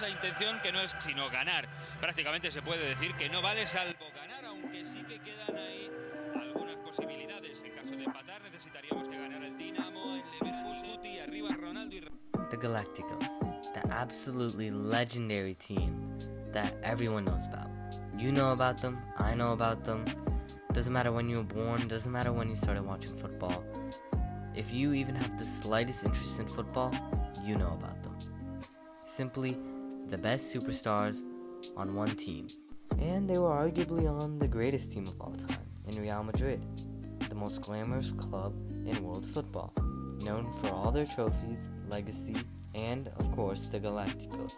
esa intención que no es sino ganar. Prácticamente se puede decir que no vale salvo ganar, aunque sí que quedan ahí algunas posibilidades. En caso de empatar necesitaríamos que ganara el Dinamo, el Leverkusen y arriba Ronaldo y... The Galácticos, the absolutely legendary team that everyone knows about. You know about them, I know about them. Doesn't matter when you were born, doesn't matter when you started watching football. If you even have the slightest interest in football, you know about them. Simply the best superstars on one team. And they were arguably on the greatest team of all time, in Real Madrid, the most glamorous club in world football, known for all their trophies, legacy, and, of course, the Galácticos.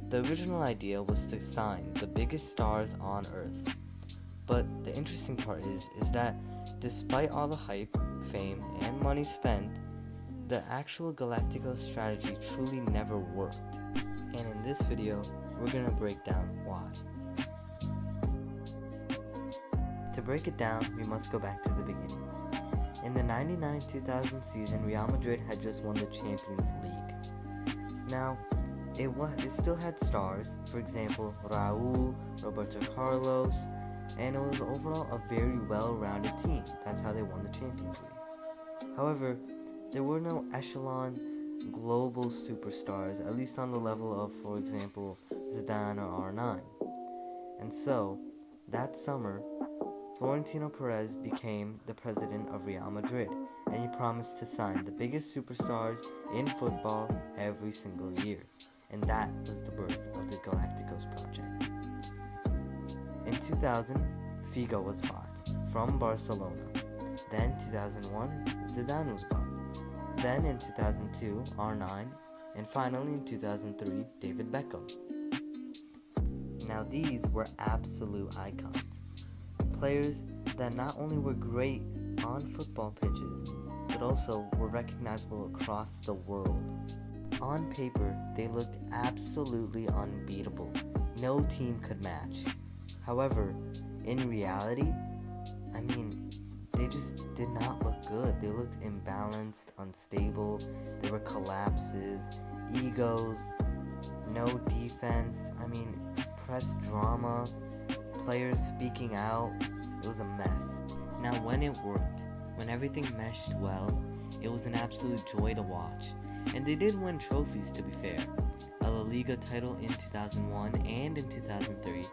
The original idea was to sign the biggest stars on earth. But the interesting part is that despite all the hype, fame, and money spent, the actual Galácticos strategy truly never worked. And in this video, we're gonna break down why. To break it down, we must go back to the beginning. In the 99-2000 season, Real Madrid had just won the Champions League. Now, it still had stars, for example, Raúl, Roberto Carlos, and it was overall a very well-rounded team. That's how they won the Champions League. However, there were no echelon global superstars, at least on the level of, for example, Zidane or R9. And so, that summer, Florentino Perez became the president of Real Madrid, and he promised to sign the biggest superstars in football every single year. And that was the birth of the Galácticos project. In 2000, Figo was bought from Barcelona. Then 2001, Zidane was bought. Then in 2002, R9, and finally in 2003, David Beckham. Now these were absolute icons. Players that not only were great on football pitches, but also were recognizable across the world. On paper, they looked absolutely unbeatable. No team could match. However, in reality, they just did not look good. They looked imbalanced, unstable. There were collapses, egos, no defense. Press drama, players speaking out. It was a mess. Now, when it worked, when everything meshed well, it was an absolute joy to watch. And they did win trophies, to be fair. A La Liga title in 2001 and in 2003,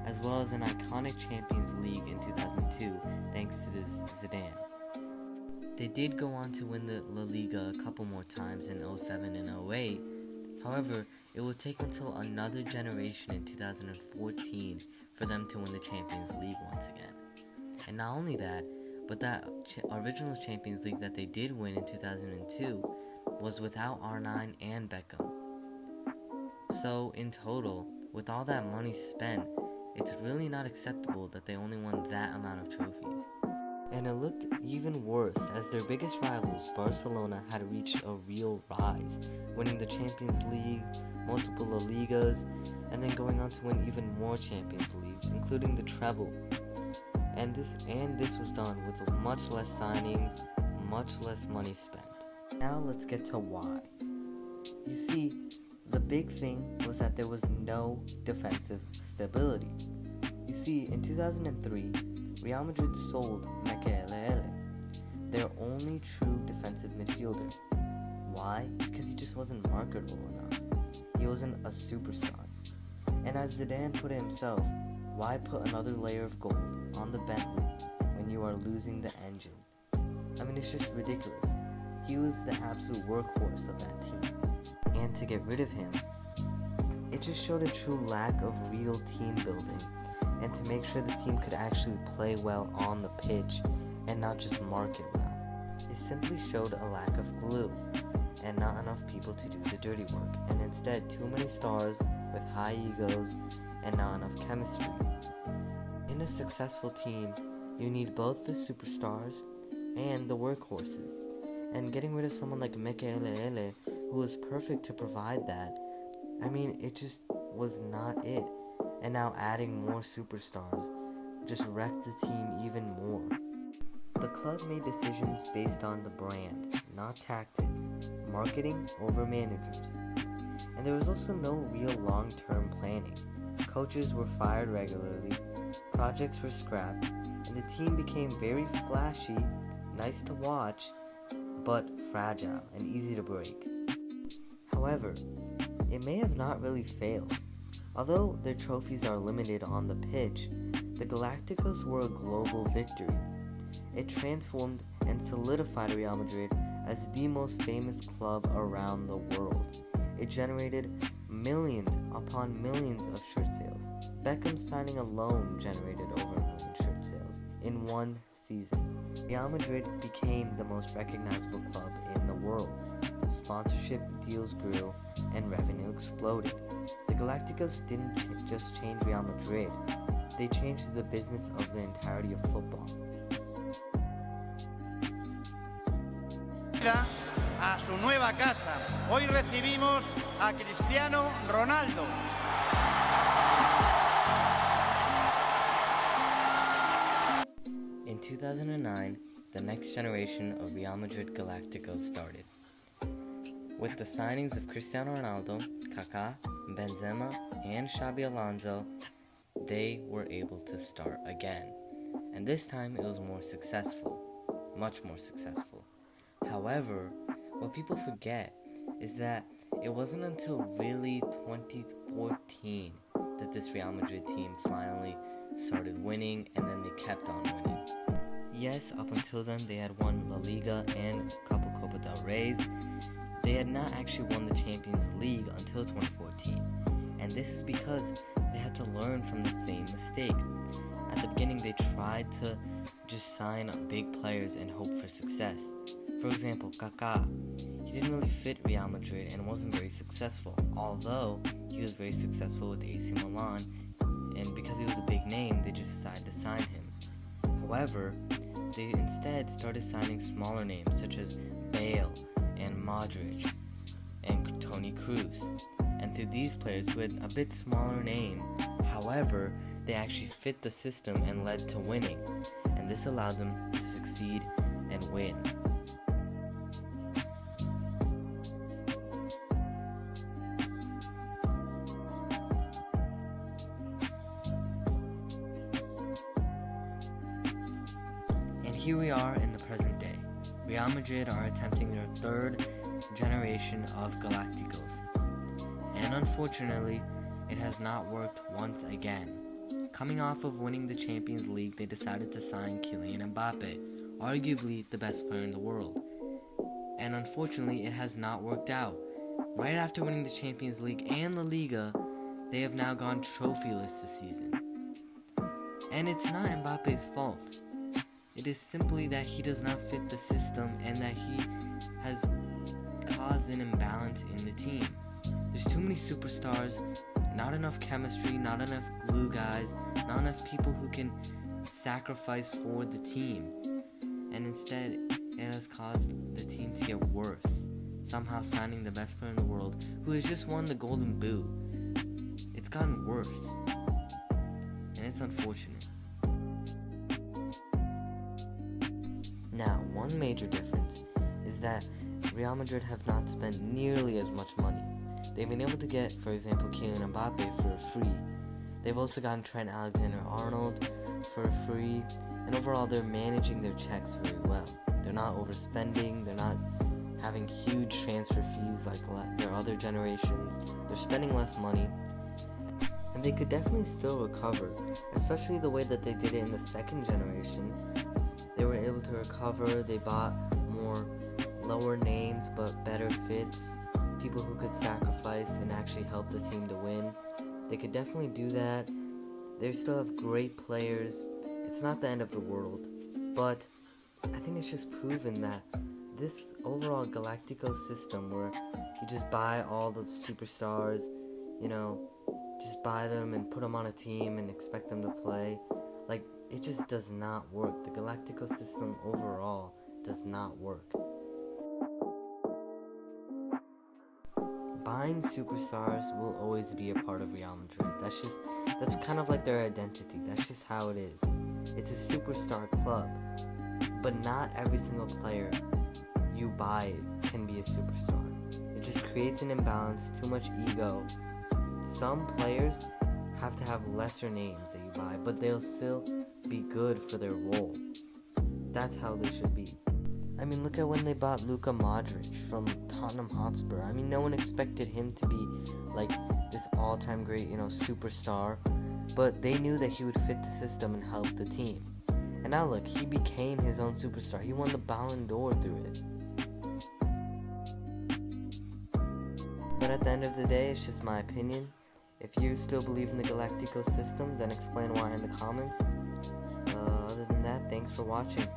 as well as an iconic Champions League in 2002, thanks to Zidane. They did go on to win the La Liga a couple more times in 07 and 08. However, it would take until another generation in 2014 for them to win the Champions League once again. And not only that, but that original Champions League that they did win in 2002 was without R9 and Beckham. So in total, with all that money spent, it's really not acceptable that they only won that amount of trophies. And it looked even worse as their biggest rivals, Barcelona, had reached a real rise, winning the Champions League, multiple La Ligas, and then going on to win even more Champions Leagues, including the treble. And this was done with much less signings, much less money spent. Now let's get to why. You see, the big thing was that there was no defensive stability. You see, in 2003, Real Madrid sold Mekele, their only true defensive midfielder. Why? Because he just wasn't marketable enough. He wasn't a superstar. And as Zidane put it himself, why put another layer of gold on the Bentley when you are losing the engine? It's just ridiculous. He was the absolute workhorse of that team. And to get rid of him, it just showed a true lack of real team building, and to make sure the team could actually play well on the pitch and not just market well. It simply showed a lack of glue and not enough people to do the dirty work, and instead too many stars with high egos and not enough chemistry. In a successful team, you need both the superstars and the workhorses, and getting rid of someone like Mekele, who was perfect to provide that, it just was not it. And now adding more superstars just wrecked the team even more. The club made decisions based on the brand, not tactics, marketing over managers. And there was also no real long-term planning. Coaches were fired regularly, projects were scrapped, and the team became very flashy, nice to watch, but fragile and easy to break. However, it may have not really failed. Although their trophies are limited on the pitch, the Galácticos were a global victory. It transformed and solidified Real Madrid as the most famous club around the world. It generated millions upon millions of shirt sales. Beckham's signing alone generated over 1 million shirt sales in one season. Real Madrid became the most recognizable club in the world. Sponsorship deals grew and revenue exploded. The Galácticos didn't just change Real Madrid, they changed the business of the entirety of football. A su nueva casa. Hoy recibimos a Cristiano Ronaldo. In 2009, the next generation of Real Madrid Galácticos started. With the signings of Cristiano Ronaldo, Kaká, Benzema, and Xabi Alonso, they were able to start again. And this time it was more successful, much more successful. However, what people forget is that it wasn't until really 2014 that this Real Madrid team finally started winning, and then they kept on winning. Yes, up until then they had won La Liga and a couple Copa del Reys. They had not actually won the Champions League until 2014, and this is because they had to learn from the same mistake. At the beginning, they tried to just sign big players and hope for success. For example, Kaká. He didn't really fit Real Madrid and wasn't very successful, although he was very successful with AC Milan, and because he was a big name, they just decided to sign him. However, they instead started signing smaller names such as Bale and Modric and Toni Kroos. And through these players who had a bit smaller name, however, they actually fit the system and led to winning, and this allowed them to succeed and win. And here we are in the present day. Real Madrid are attempting their third generation of Galácticos. And unfortunately, it has not worked once again. Coming off of winning the Champions League, they decided to sign Kylian Mbappe, arguably the best player in the world. And unfortunately, it has not worked out. Right after winning the Champions League and La Liga, they have now gone trophyless this season. And it's not Mbappe's fault. It is simply that he does not fit the system and that he has caused an imbalance in the team. There's too many superstars, not enough chemistry, not enough glue guys, not enough people who can sacrifice for the team. And instead, it has caused the team to get worse, somehow signing the best player in the world who has just won the Golden Boot. It's gotten worse, and it's unfortunate. Now, one major difference is that Real Madrid have not spent nearly as much money. They've been able to get, for example, Kylian Mbappe for free. They've also gotten Trent Alexander-Arnold for free, and overall they're managing their checks very well. They're not overspending, they're not having huge transfer fees like their other generations. They're spending less money, and they could definitely still recover, especially the way that they did it in the second generation. They were able to recover, they bought more lower names but better fits, people who could sacrifice and actually help the team to win. They could definitely do that. They still have great players. It's not the end of the world, but I think it's just proven that this overall Galácticos system where you just buy all the superstars, just buy them and put them on a team and expect them to play, it just does not work. The Galácticos system overall does not work. Buying superstars will always be a part of Real Madrid. That's kind of like their identity. That's just how it is. It's a superstar club, but not every single player you buy can be a superstar. It It just creates an imbalance, too much ego. Some players have to have lesser names that you buy, but they'll still be good for their role. That's how they should be. I mean, look at when they bought Luka Modric from Tottenham Hotspur. I mean, no one expected him to be like this all-time great, superstar, but they knew that he would fit the system and help the team. And now look, he became his own superstar. He won the Ballon d'Or through it. But at the end of the day, it's just my opinion. If you still believe in the Galácticos system, then explain why in the comments. Other than that, thanks for watching.